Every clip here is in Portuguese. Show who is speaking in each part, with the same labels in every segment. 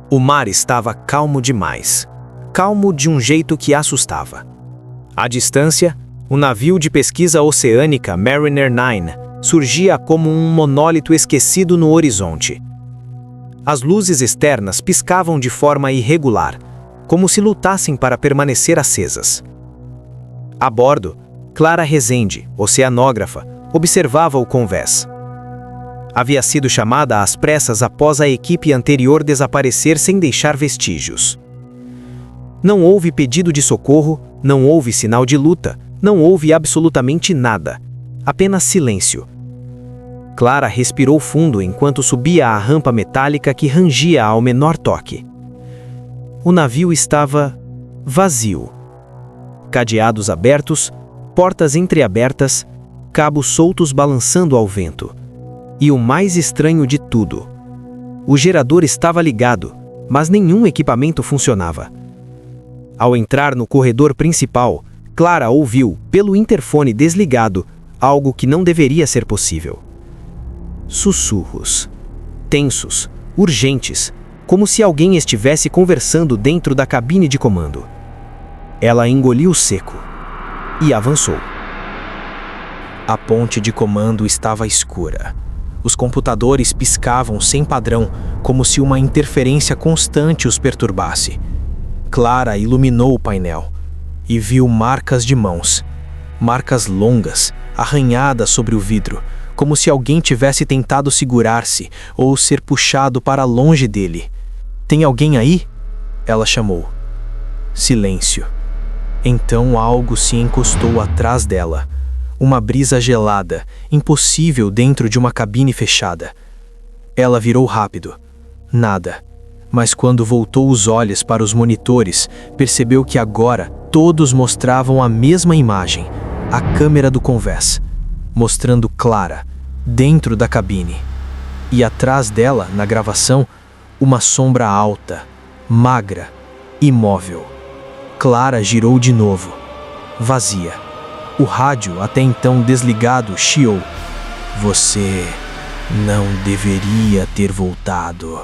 Speaker 1: O mar estava calmo demais. Calmo de um jeito que assustava. À distância, o navio de pesquisa oceânica Mariner 9 surgia como um monólito esquecido no horizonte. As luzes externas piscavam de forma irregular, como se lutassem para permanecer acesas. A bordo, Clara Rezende, oceanógrafa, observava o convés. Havia sido chamada às pressas após a equipe anterior desaparecer sem deixar vestígios. Não houve pedido de socorro, não houve sinal de luta, não houve absolutamente nada. Apenas silêncio. Clara respirou fundo enquanto subia a rampa metálica que rangia ao menor toque. O navio estava vazio. Cadeados abertos, portas entreabertas, cabos soltos balançando ao vento. E o mais estranho de tudo, o gerador estava ligado, mas nenhum equipamento funcionava. Ao entrar no corredor principal, Clara ouviu, pelo interfone desligado, algo que não deveria ser possível. Sussurros. Tensos, urgentes, como se alguém estivesse conversando dentro da cabine de comando. Ela engoliu seco e avançou. A ponte de comando estava escura. Os computadores piscavam sem padrão, como se uma interferência constante os perturbasse. Clara iluminou o painel e viu marcas de mãos. Marcas longas, arranhadas sobre o vidro, como se alguém tivesse tentado segurar-se ou ser puxado para longe dele. "Tem alguém aí?" ela chamou. Silêncio. Então algo se encostou atrás dela. Uma brisa gelada, impossível dentro de uma cabine fechada. Ela virou rápido. Nada. Mas quando voltou os olhos para os monitores, percebeu que agora todos mostravam a mesma imagem, a câmera do convés, mostrando Clara, dentro da cabine. E atrás dela, na gravação, uma sombra alta, magra, imóvel. Clara girou de novo. Vazia. O rádio, até então desligado, chiou. "Você não deveria ter voltado."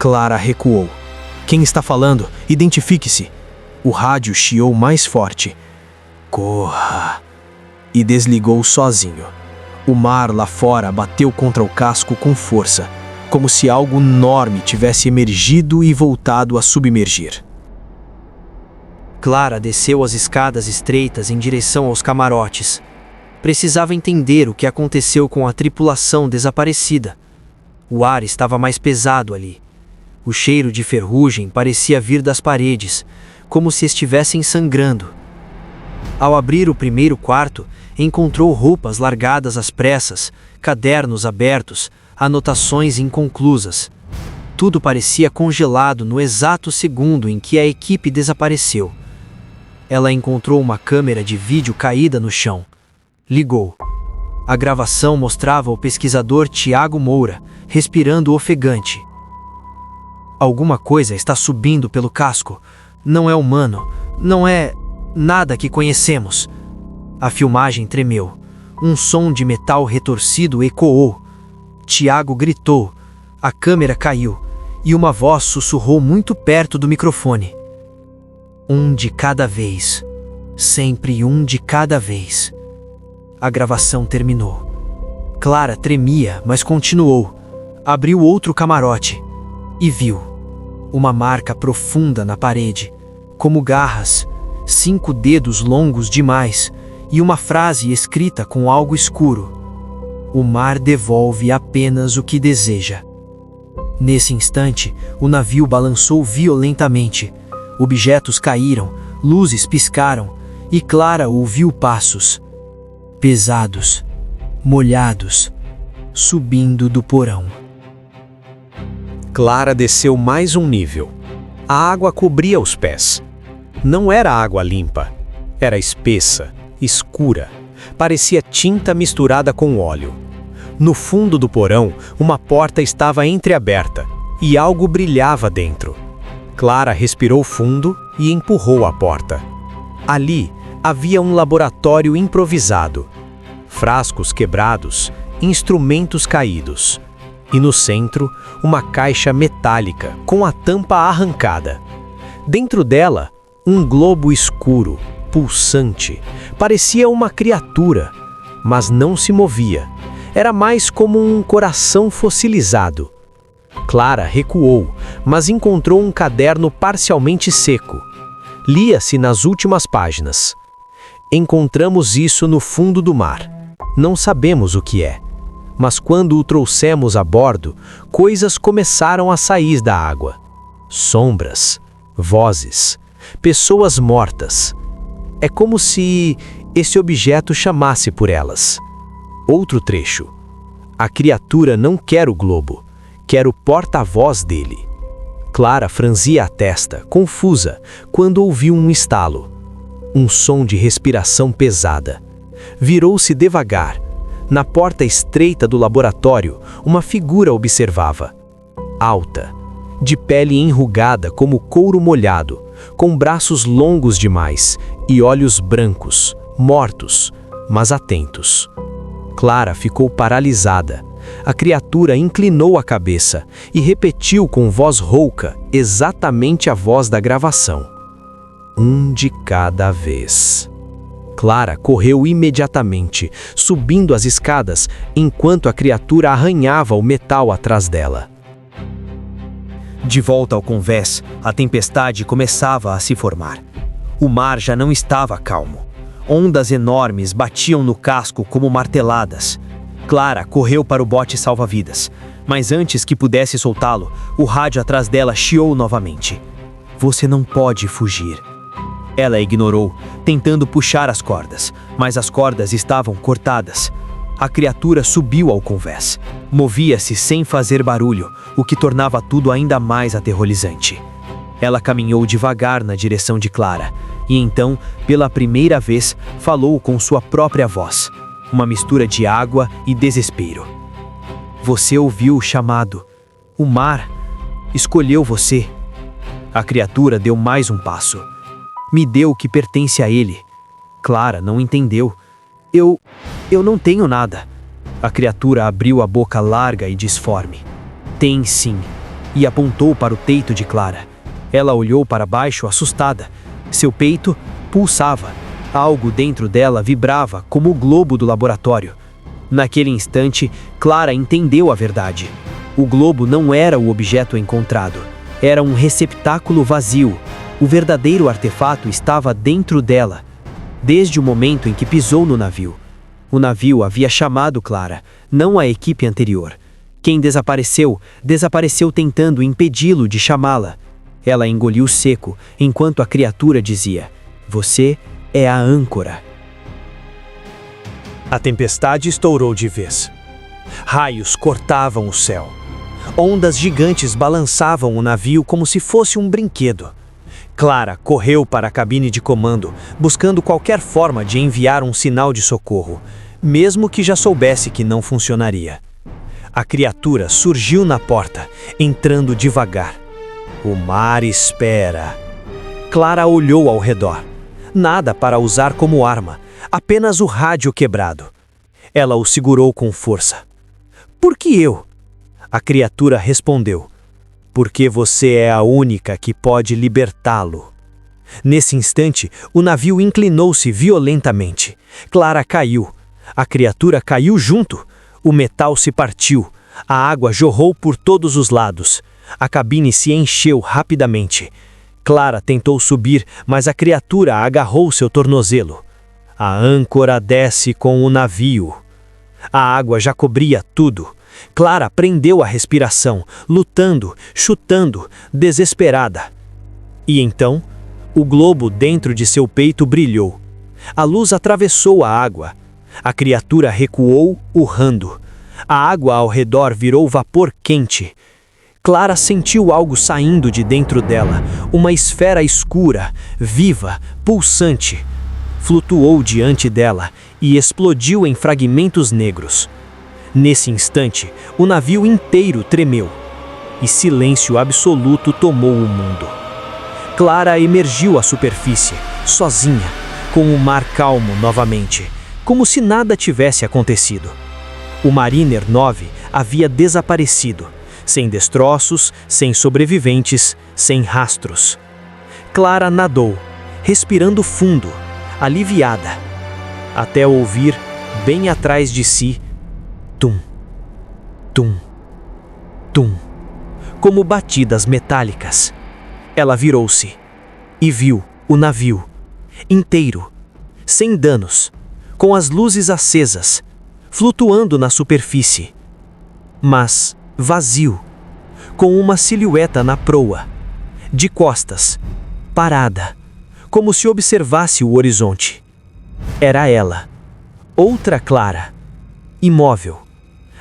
Speaker 1: Clara recuou. "Quem está falando? Identifique-se." O rádio chiou mais forte. "Corra." E desligou sozinho. O mar lá fora bateu contra o casco com força, como se algo enorme tivesse emergido e voltado a submergir. Clara desceu as escadas estreitas em direção aos camarotes. Precisava entender o que aconteceu com a tripulação desaparecida. O ar estava mais pesado ali. O cheiro de ferrugem parecia vir das paredes, como se estivessem sangrando. Ao abrir o primeiro quarto, encontrou roupas largadas às pressas, cadernos abertos, anotações inconclusas. Tudo parecia congelado no exato segundo em que a equipe desapareceu. Ela encontrou uma câmera de vídeo caída no chão. Ligou. A gravação mostrava o pesquisador Tiago Moura, respirando ofegante. "Alguma coisa está subindo pelo casco. Não é humano. Não é nada que conhecemos." A filmagem tremeu. Um som de metal retorcido ecoou. Tiago gritou. A câmera caiu e uma voz sussurrou muito perto do microfone. "Um de cada vez. Sempre um de cada vez." A gravação terminou. Clara tremia, mas continuou. Abriu outro camarote e viu uma marca profunda na parede, como garras, 5 dedos longos demais e uma frase escrita com algo escuro. "O mar devolve apenas o que deseja." Nesse instante, o navio balançou violentamente. Objetos caíram, luzes piscaram, e Clara ouviu passos. Pesados, molhados, subindo do porão. Clara desceu mais um nível. A água cobria os pés. Não era água limpa. Era espessa, escura. Parecia tinta misturada com óleo. No fundo do porão, uma porta estava entreaberta e algo brilhava dentro. Clara respirou fundo e empurrou a porta. Ali havia um laboratório improvisado. Frascos quebrados, instrumentos caídos.
Speaker 2: e no centro, uma caixa metálica com a tampa arrancada. Dentro dela, um globo escuro, pulsante. Parecia uma criatura, mas não se movia. Era mais como um coração fossilizado. Clara recuou, mas encontrou um caderno parcialmente seco. Lia-se nas últimas páginas. Encontramos isso no fundo do mar. Não sabemos o que é. Mas quando o trouxemos a bordo, coisas começaram a sair da água. Sombras, vozes, pessoas mortas. É como se esse objeto chamasse por elas. Outro trecho. A criatura não quer o globo, quer o porta-voz dele. Clara franzia a testa, confusa, quando ouviu um estalo. Um som de respiração pesada. Virou-se devagar. Na porta estreita do laboratório, uma figura observava. Alta, de pele enrugada como couro molhado, com braços longos demais e olhos brancos, mortos, mas atentos. Clara ficou paralisada. A criatura inclinou a cabeça e repetiu com voz rouca exatamente a voz da gravação. Um de cada vez. Clara correu imediatamente, subindo as escadas, enquanto a criatura arranhava o metal atrás dela. De volta ao convés, a tempestade começava a se formar. O mar já não estava calmo. Ondas enormes batiam no casco como marteladas. Clara correu para o bote salva-vidas, mas antes que pudesse soltá-lo, o rádio atrás dela chiou novamente. Você não pode fugir. Ela ignorou, tentando puxar as cordas, mas as cordas estavam cortadas. A criatura subiu ao convés. Movia-se sem fazer barulho, o que tornava tudo ainda mais aterrorizante. Ela caminhou devagar na direção de Clara, e então, pela primeira vez, falou com sua própria voz, uma mistura de água e desespero. Você ouviu o chamado. O mar escolheu você. A criatura deu mais um passo. Me deu o que pertence a ele. Clara não entendeu. Eu não tenho nada. A criatura abriu a boca larga e disforme. Tem sim. E apontou para o peito de Clara. Ela olhou para baixo assustada. Seu peito pulsava. Algo dentro dela vibrava como o globo do laboratório. Naquele instante, Clara entendeu a verdade. O globo não era o objeto encontrado. Era um receptáculo vazio. O verdadeiro artefato estava dentro dela, desde o momento em que pisou no navio. O navio havia chamado Clara, não a equipe anterior. Quem desapareceu tentando impedi-lo de chamá-la. Ela engoliu seco, enquanto a criatura dizia: Você é a âncora. A tempestade estourou de vez. Raios cortavam o céu. Ondas gigantes balançavam o navio como se fosse um brinquedo. Clara correu para a cabine de comando, buscando qualquer forma de enviar um sinal de socorro, mesmo que já soubesse que não funcionaria. A criatura surgiu na porta, entrando devagar. O mar espera. Clara olhou ao redor. Nada para usar como arma, apenas o rádio quebrado. Ela o segurou com força. Por que eu? A criatura respondeu. Porque você é a única que pode libertá-lo. Nesse instante, o navio inclinou-se violentamente. Clara caiu. A criatura caiu junto. O metal se partiu. A água jorrou por todos os lados. A cabine se encheu rapidamente. Clara tentou subir, mas a criatura agarrou seu tornozelo. A âncora desce com o navio. A água já cobria tudo. Clara prendeu a respiração, lutando, chutando, desesperada. E então, o globo dentro de seu peito brilhou. A luz atravessou a água. A criatura recuou, urrando. A água ao redor virou vapor quente. Clara sentiu algo saindo de dentro dela, uma esfera escura, viva, pulsante. Flutuou diante dela e explodiu em fragmentos negros. Nesse instante, o navio inteiro tremeu, e silêncio absoluto tomou o mundo. Clara emergiu à superfície, sozinha, com o mar calmo novamente, como se nada tivesse acontecido. O Mariner 9 havia desaparecido, sem destroços, sem sobreviventes, sem rastros. Clara nadou, respirando fundo, aliviada, até ouvir, bem atrás de si, tum, tum, tum, como batidas metálicas. Ela virou-se e viu o navio, inteiro, sem danos, com as luzes acesas, flutuando na superfície, mas vazio, com uma silhueta na proa, de costas, parada, como se observasse o horizonte. Era ela, outra Clara, imóvel.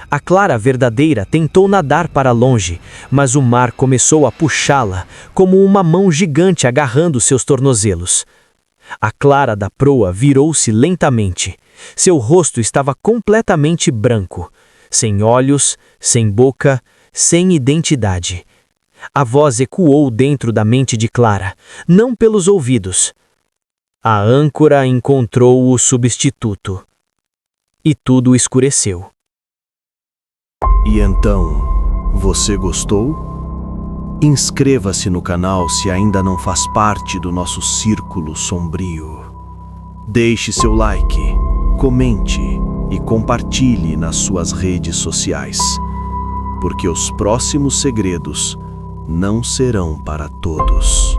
Speaker 2: A Clara verdadeira tentou nadar para longe, mas o mar começou a puxá-la como uma mão gigante agarrando seus tornozelos. A Clara da proa virou-se lentamente. Seu rosto estava completamente branco, sem olhos, sem boca, sem identidade. A voz ecoou dentro da mente de Clara, não pelos ouvidos. A âncora encontrou o substituto. E tudo escureceu.
Speaker 3: E então, você gostou? Inscreva-se no canal se ainda não faz parte do nosso círculo sombrio. Deixe seu like, comente e compartilhe nas suas redes sociais, porque os próximos segredos não serão para todos.